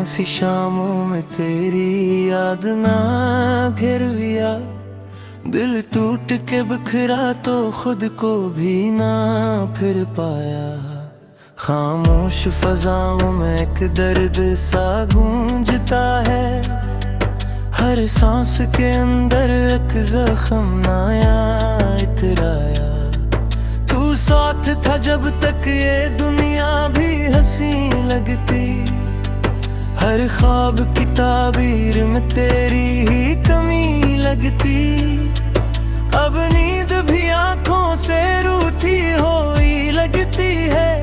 सी शामों में तेरी याद ना घेरविया, दिल टूट के बिखरा तो खुद को भी ना फिर पाया। खामोश फजाओं में एक दर्द सा गूंजता है, हर सांस के अंदर एक जख्म नया इतराया। तू साथ था जब तक ये दुनिया भी हंसी लगती, हर ख्वाब की ताबीर में तेरी ही कमी लगती। अब नींद भी आंखों से रूठी हुई लगती है,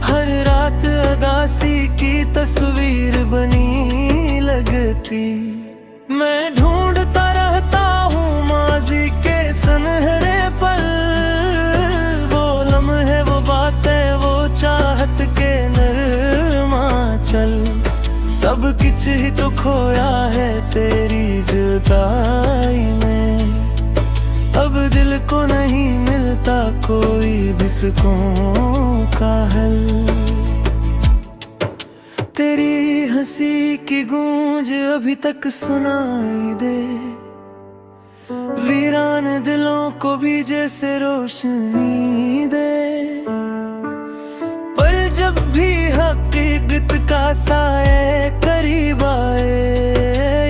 हर रात अदासी की तस्वीर बनी लगती। मैं ढूंढता रहता हूँ माजी के सुनहरे पल, वो लम्हे वो बातें वो चाहत के नरमा चल। सब कुछ ही तो खोया है तेरी जुदाई में, अब दिल को नहीं मिलता कोई भी सुकून का हल। तेरी हंसी की गूंज अभी तक सुनाई दे, वीरान दिलों को भी जैसे रोशनी दे। पर जब भी हकीकत का साए करीब आए,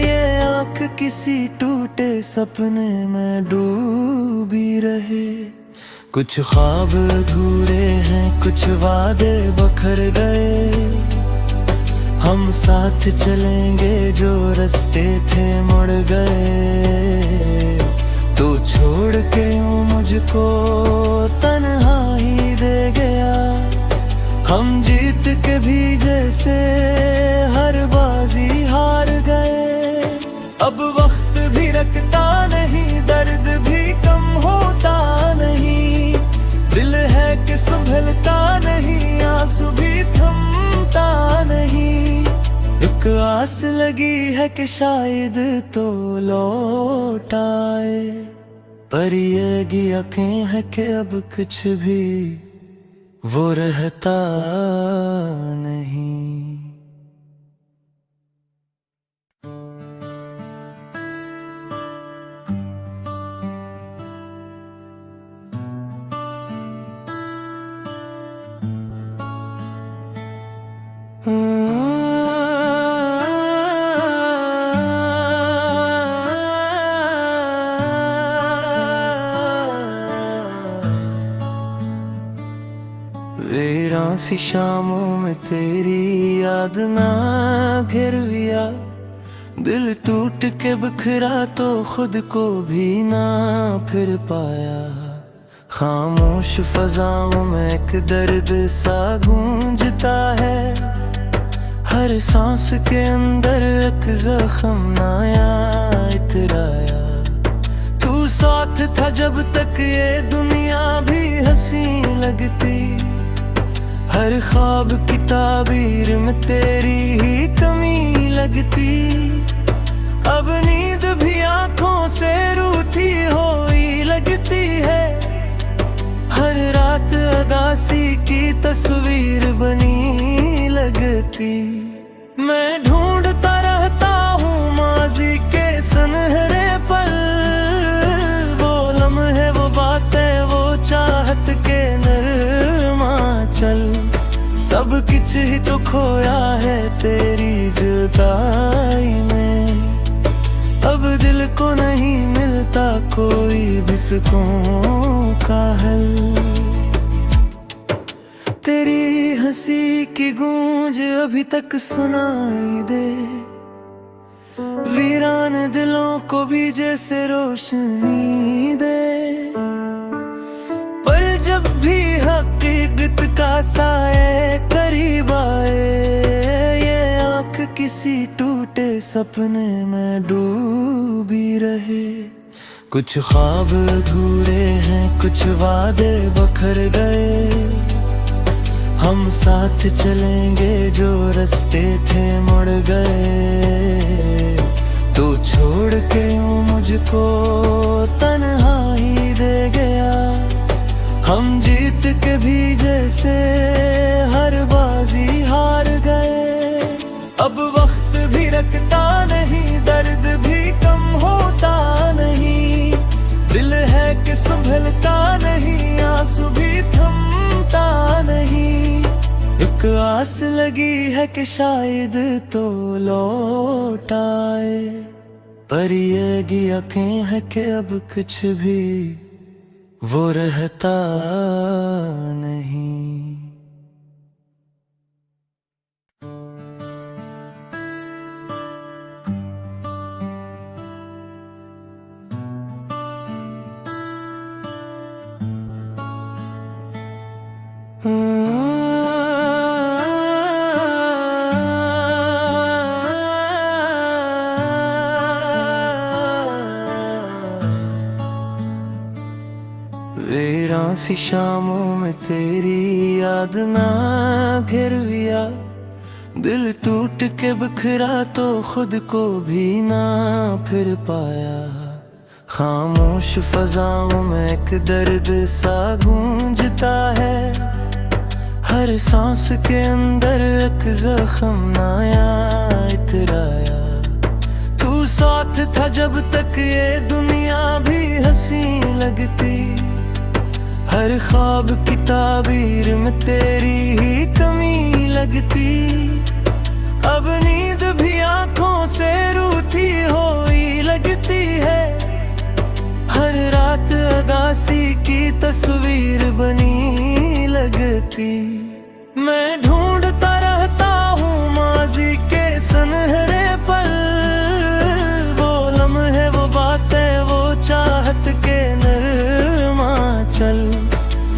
ये आँख किसी टूटे सपने में डूबी रहे। कुछ ख्वाब अधूरे हैं, कुछ वादे बखर गए, हम साथ चलेंगे जो रास्ते थे मुड़ गए। तू छोड़ के यूं मुझको तन्हाई दे गया, हम जीत के भी जैसे हर बाजी हार गए। अब वक्त भी रखता नहीं, दर्द भी कम होता नहीं, दिल है कि संभलता नहीं, आंसू भी थमता नहीं। एक आस लगी है कि शायद तो लौट आए, पर ये यकीन है कि अब कुछ भी वो रहता नहीं। वीरान सी शामों में तेरी याद ना घेरविया, दिल टूट के बिखरा तो खुद को भी ना फिर पाया। खामोश फजाओं में एक दर्द सा गूंजता है, हर सांस के अंदर एक जख्म नया इतराया। तू साथ था जब तक ये दुनिया भी हंसी लगती, हर ख्वाब की ताबीर में तेरी ही कमी लगती। अब नींद भी आंखों से रूठी हुई लगती है, हर रात अदासी की तस्वीर बनी लगती। मैं ढूंढता रहता हूँ माजी के सुनहरे पल, वो लम्हे वो बातें वो चाहत के नरमा चल। सब कुछ ही तो खोया है तेरी जुदाई में, अब दिल को नहीं मिलता कोई भी सुकून का हल। तेरी हंसी की गूंज अभी तक सुनाई दे, वीरान दिलों को भी जैसे रोशनी दे। पर जब भी हकीकत का साए करीब आए, ये आँख किसी टूटे सपने में डूबी रहे। कुछ ख्वाब अधूरे हैं, कुछ वादे बखर गए, हम साथ चलेंगे जो रास्ते थे मुड़ गए। तू छोड़ के यूं मुझको तन्हाई दे गया, हम जीत के भी जैसे हर बाजी हार गए। आस लगी है कि शायद तो लौट आए, पर ये यकीन है कि अब कुछ भी वो रहता नहीं। वीरान सी शामों में तेरी याद ना घिर लिया, दिल टूट के बिखरा तो खुद को भी ना फिर पाया। खामोश फजाओं में एक दर्द सा गूंजता है, हर सांस के अंदर एक जख्म नया इतराया। तू साथ था जब तक ये दुनिया भी हंसी लगती, हर ख्वाब की ताबीर में तेरी ही कमी लगती। अब नींद भी आंखों से रूठी हुई लगती है, हर रात उदासी की तस्वीर बनी लगती। मैं ढूंढता रहता हूँ माजी के सुनहरे पल, वो लम्हे वो बातें वो चाहत के नरमा चल।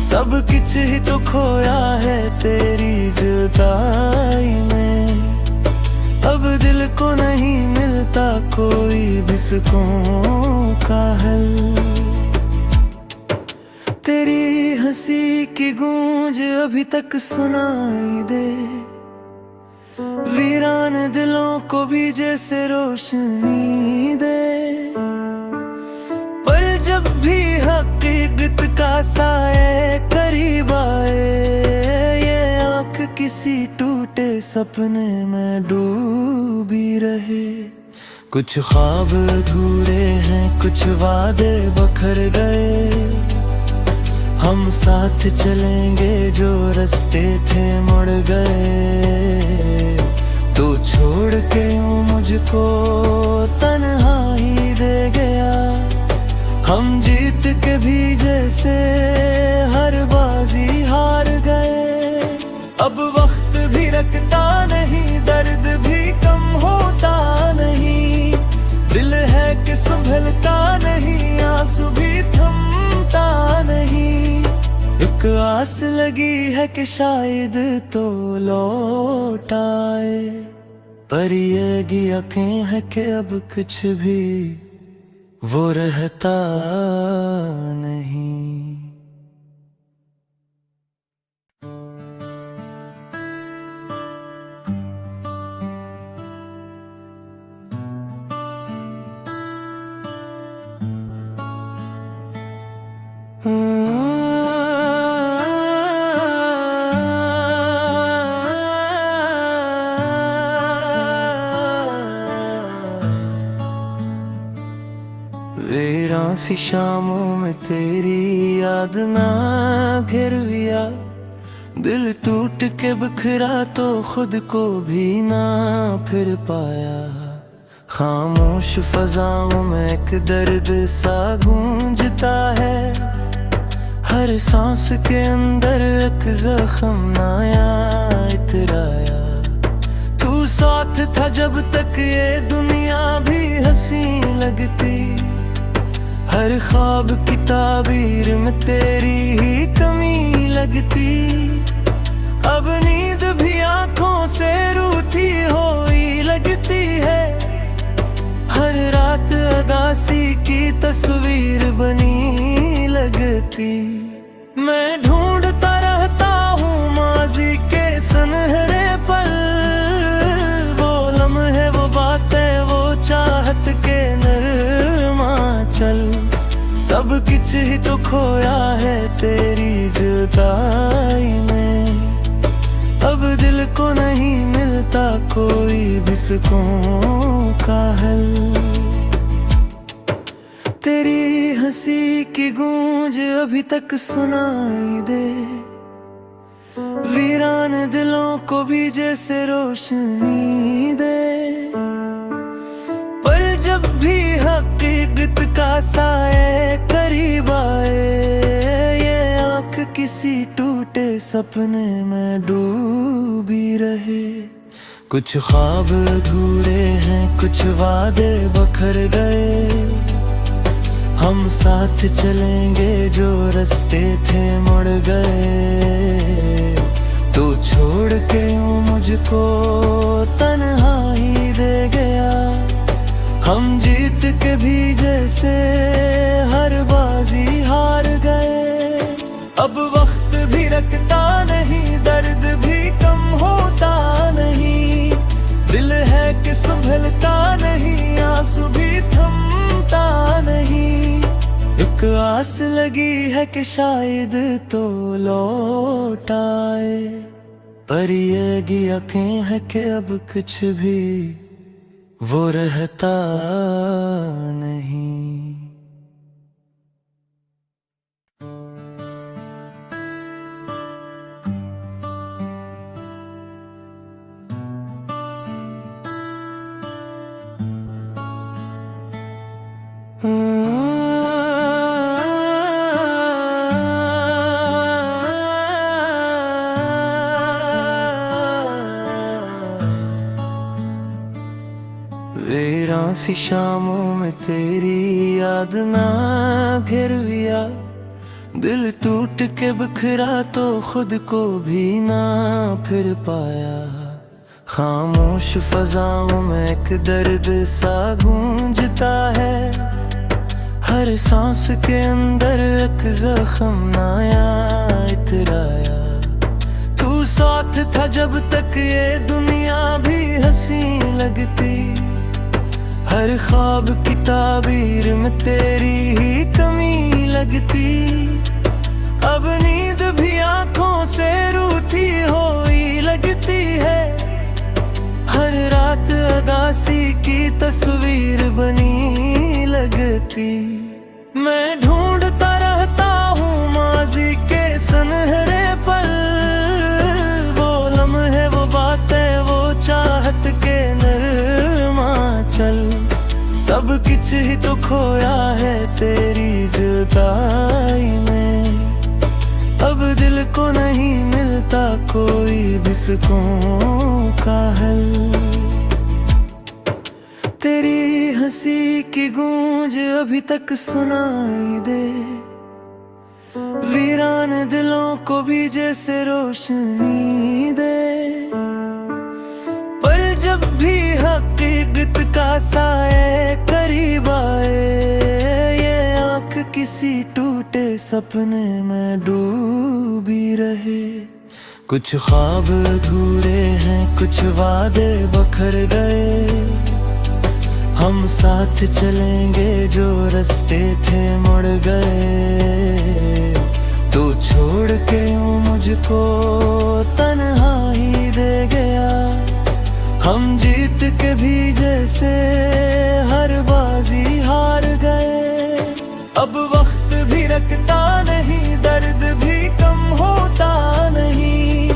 सब कुछ ही तो खोया है तेरी जुदाई में, अब दिल को नहीं मिलता कोई भी सुकून का हल। तेरी हंसी की गूंज अभी तक सुनाई दे, वीरान दिलों को भी जैसे रोशनी दे। पर जब भी हकीकत का साए करीब आए, ये आँख किसी टूटे सपने में डूबी रहे। कुछ ख्वाब अधूरे हैं, कुछ वादे बखर गए, हम साथ चलेंगे जो रास्ते थे मुड़ गए। तू छोड़ के मुझको तन्हाई दे गया, हम जीत के भी जैसे हर बाजी हार गए। अब वक्त भी रखता नहीं, दर्द भी कम होता नहीं, दिल है कि संभलता नहीं, आंसू भी थमता नहीं। एक आस लगी है कि शायद तो लौट आए, पर ये यकीन है कि अब कुछ भी वो रहता नहीं। वीरान सी शामों में तेरी याद ना घिर लिया, दिल टूट के बिखरा तो खुद को भी ना फिर पाया। खामोश फजाओं में एक दर्द सा गूंजता है, हर सांस के अंदर एक जख्म नया इतराया। तू साथ था जब तक ये दुनिया भी हंसी लगती, हर ख्वाब की ताबीर में तेरी ही कमी लगती। अब नींद भी आंखों से रूठी हुई लगती है, हर रात उदासी की तस्वीर बनी लगती। मैं ढूंढता रहता हूँ माजी के सुनहरे पल, वो लम्हे वो बातें वो चाहत के नरमा चल। सब कुछ ही तो खोया है तेरी जुदाई में, अब दिल को नहीं मिलता कोई भी सुकून का हल। तेरी हंसी की गूंज अभी तक सुनाई दे, वीरान वीरान दिलों को भी जैसे रोशनी दे। पर जब भी हकीकत का साए करीब आए, ये आँख किसी टूटे सपने में डूबी रहे। कुछ ख्वाब अधूरे हैं, कुछ वादे बखर गए। हम साथ चलेंगे जो रास्ते थे मुड़ गए। तू छोड़ के यूं मुझको तन्हाई दे गया। हम जीत के भी जैसे हर बाजी हार गए। अब वक्त भी रखता नहीं, दर्द भी कम होता नहीं। दिल है कि संभलता नहीं, आंसू भी थमता नहीं। एक आस लगी है कि शायद तो लौट आए, पर ये यकीन है कि अब कुछ भी वो रहता नहीं। वीरान सी शामों में तेरी याद ना घिरविया। दिल टूट के बिखरा तो खुद को भी ना फिर पाया। खामोश फजाओं में एक दर्द सा गूंजता है। हर सांस के अंदर एक जख्म नया इतराया। तू साथ था जब तक ये दुनिया भी हंसी लगती। हर ख्वाब की ताबीर में तेरी ही कमी लगती। अब नींद भी आंखों से रूठी हुई लगती है। हर रात अदासी की तस्वीर बनी लगती। मैं ढूंढता रहता हूँ माजी के सुनहरे पल। वो लम्हे, वो बातें, वो चाहत के नरमाचल। सब कुछ ही तो खोया है तेरी जुदाई में। अब दिल को नहीं मिलता कोई भी सुकून का हल। तेरी हंसी की गूंज अभी तक सुनाई दे। वीरान दिलों को भी जैसे रोशनी दे। पर जब भी हकीकत का साए करीब आए, ये आँख किसी टूटे सपने में डूबी रहे। कुछ ख्वाब अधूरे हैं, कुछ वादे बखर गए। हम साथ चलेंगे जो रास्ते थे मुड़ गए। तू छोड़ के यूं मुझको तन्हाई दे गया। हम जीत के भी जैसे हर बाजी हार गए। अब वक्त भी रखता नहीं, दर्द भी कम होता नहीं।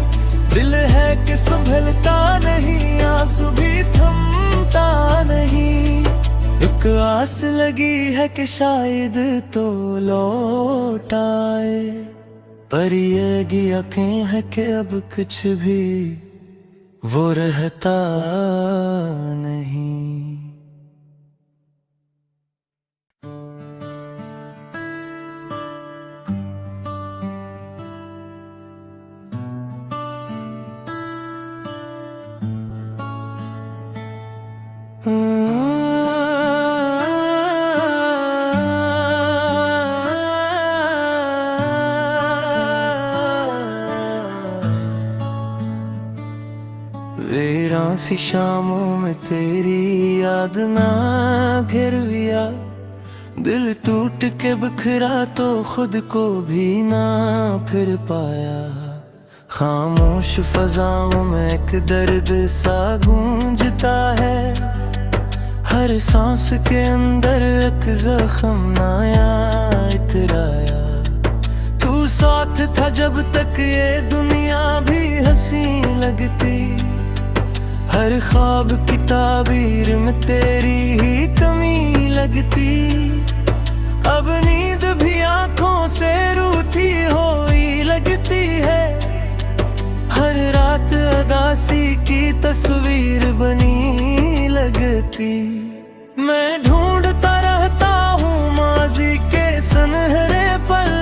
दिल है कि संभलता नहीं, आंसू भी थमता नहीं। एक आस लगी है कि शायद तो लौट आए, पर ये यकीन है कि अब कुछ भी वो रहता नहीं। वीरान सी शामों में तेरी याद ना घिरविया। दिल टूट के बिखरा तो खुद को भी ना फिर पाया। खामोश फजाओं में एक दर्द सा गूंजता है। हर सांस के अंदर एक जख्म नया इतराया। तू साथ था जब तक ये दुनिया भी हंसी लगती। हर ख्वाब की ताबीर में तेरी ही कमी लगती। अब नींद भी आंखों से रूठी हुई लगती है। हर रात उदासी की तस्वीर बनी लगती। मैं ढूंढता रहता हूँ माजी के सुनहरे पल,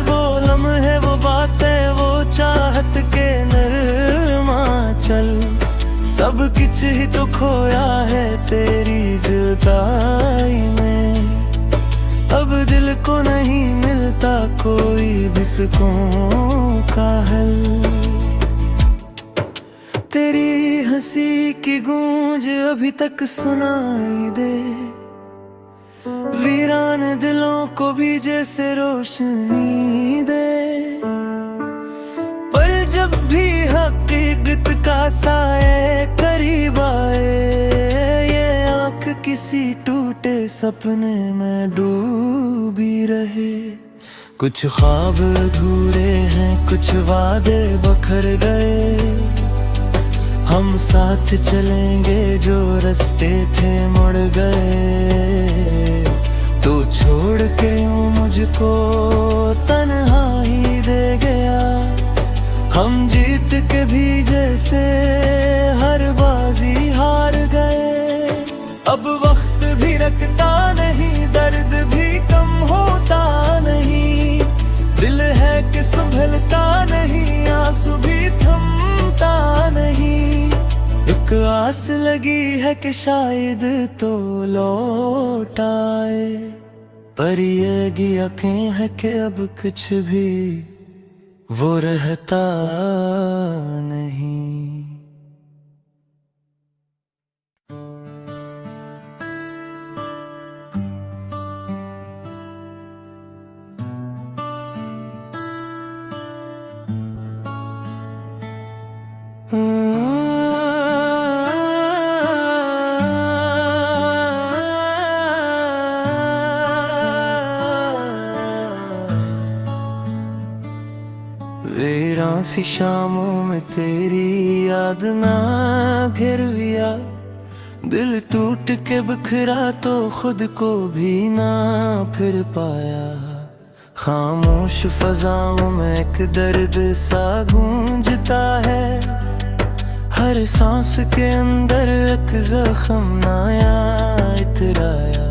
वो लम्हे, वो बातें, वो चाहत के नरमाचल। सब कुछ ही तो खोया है तेरी जुदाई में। अब दिल को नहीं मिलता कोई भी सुकून का हल। तेरी हंसी की गूंज अभी तक सुनाई दे, वीरान दिलों को भी जैसे रोशनी दे। पर जब भी हकीकत का साए करीब आए, ये आँख किसी टूटे सपने में डूबी रहे। कुछ ख्वाब अधूरे हैं, कुछ वादे बखर गए। हम साथ चलेंगे जो रास्ते थे मुड़ गए। तू छोड़ के यूं मुझको तन्हाई दे गया। हम जीत के भी जैसे हर बाजी हार गए। अब वक्त भी रखता नहीं, दर्द भी कम होता नहीं। दिल है कि संभलता नहीं, आंसू भी थमता नहीं। एक आस लगी है कि शायद तो लौट आए, पर ये यकीन है कि अब कुछ भी वो रहता नहीं। वीरान सी शामों में तेरी याद ना घिर गया। दिल टूट के बिखरा तो खुद को भी ना फिर पाया। खामोश फजाओं में एक दर्द सा गूंजता है। हर सांस के अंदर एक जख्म नया इतराया।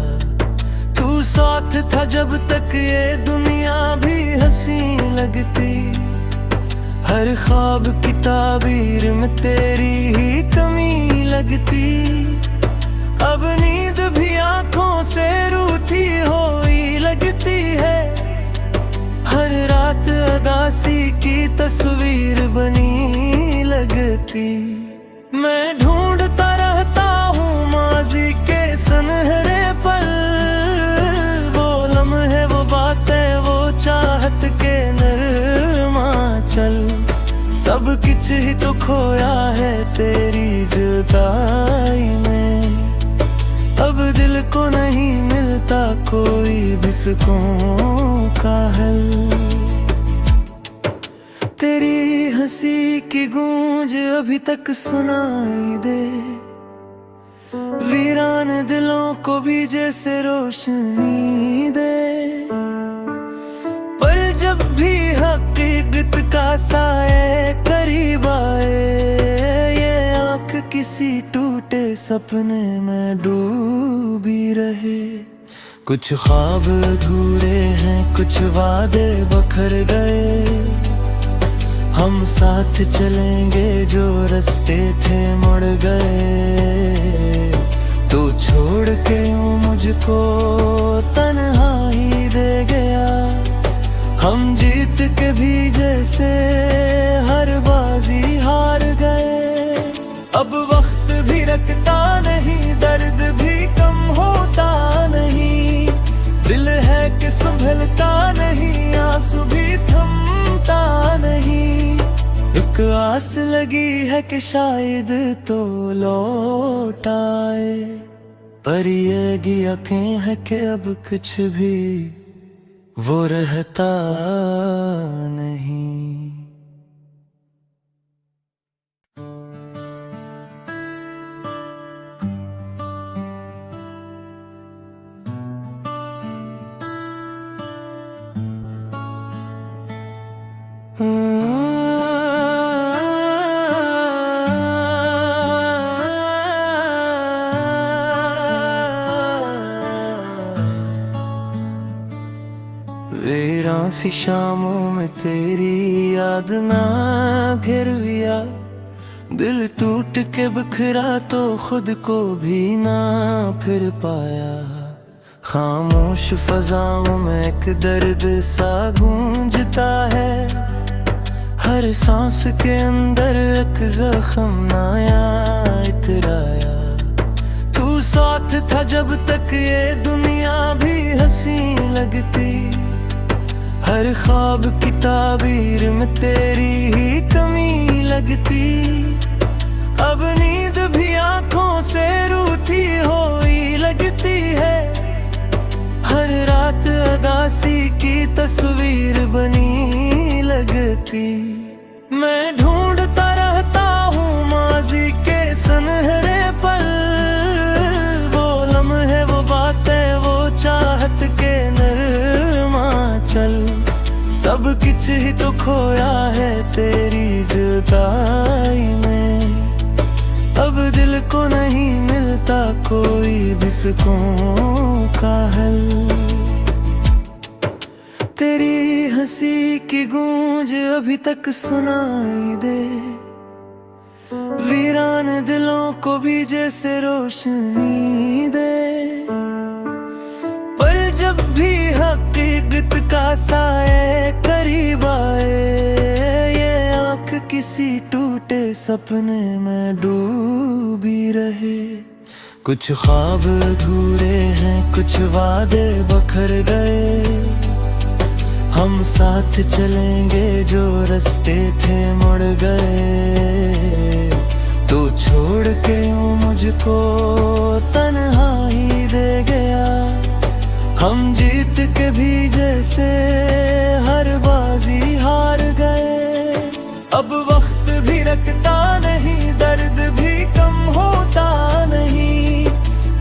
तू साथ था जब तक ये दुनिया भी हंसी लगती। हर ख्वाब की ताबीर में तेरी ही कमी लगती। अब नींद भी आंखों से रूठी हुई लगती है। हर रात उदासी की तस्वीर बनी लगती। मैं ढूंढता रहता हूँ माजी के सुनहरे पल, वो लम्हे, वो बातें, वो चाहत के नरमाचल। सब कुछ ही तो खोया है तेरी जुदाई में। अब दिल को नहीं मिलता कोई भी सुकून का हल। तेरी हंसी की गूंज अभी तक सुनाई दे, वीरान दिलों को भी जैसे रोशनी दे। पर जब भी हकीकत का साए करीब आए, ये आँख किसी टूटे सपने में डूबी रहे। कुछ ख्वाब अधूरे हैं, कुछ वादे बखर गए। हम साथ चलेंगे जो रास्ते थे मुड़ गए। तू छोड़ के यूं मुझको तन्हाई दे गया। हम जीत के भी जैसे हर बाजी हार गए। अब वक्त भी रखता नहीं, दर्द भी कम होता नहीं। दिल है कि संभलता नहीं, आंसू भी थमता नहीं। एक आस लगी है कि शायद तो लौट आए, पर ये यकीन है कि अब कुछ भी वो रहता नहीं। वीरान सी शामों में तेरी याद ना घिर लिया, दिल टूट के बिखरा तो खुद को भी ना फिर पाया। खामोश फजाओं में एक दर्द सा गूंजता है, हर सांस के अंदर एक जख्म नया इतराया। तू साथ था जब तक ये दुनिया भी हंसी लगती, हर ख्वाब की ताबीर में तेरी ही कमी लगती। अब नींद भी आंखों से रूठी हुई लगती है, हर रात अदासी की तस्वीर बनी लगती। मैं ढूंढता रहता हूँ माजी के सुनहरे पल, वो लम्हे वो बातें वो चाहत के नरमा चल। सब कुछ ही तो खोया है तेरी जुदाई में, अब दिल को नहीं मिलता कोई भी सुकून का हल। तेरी हंसी की गूंज अभी तक सुनाई दे, वीरान दिलों को भी जैसे रोशनी दे। पर जब भी हकीकत का साए करीब आए, ये आँख किसी टूटे सपने में डूबी रहे। कुछ ख्वाब अधूरे हैं, कुछ वादे बखर गए, हम साथ चलेंगे जो रास्ते थे मुड़ गए। तू छोड़ के यूं मुझको तन्हाई दे गया, हम जीत के भी जैसे हर बाजी हार गए। अब वक्त भी रखता नहीं, दर्द भी कम होता नहीं,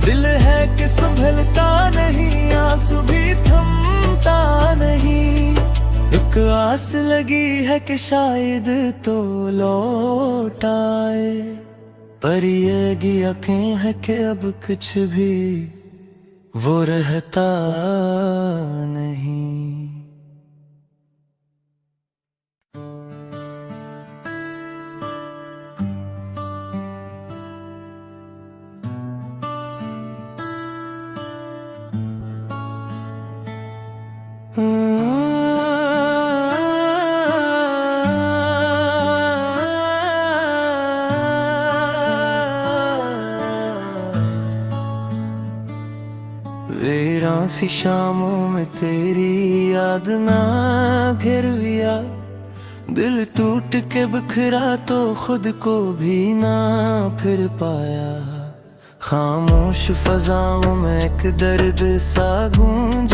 दिल है कि संभलता नहीं, आंसू भी थमता नहीं। एक आस लगी है कि शायद तो लौट आए, पर ये यकीन है कि अब कुछ भी वो रहता नहीं। वीरान सी शामों में तेरी याद ना घिर लिया, दिल टूट के बिखरा तो खुद को भी ना फिर पाया। खामोश फजाओं में एक दर्द सा गूंज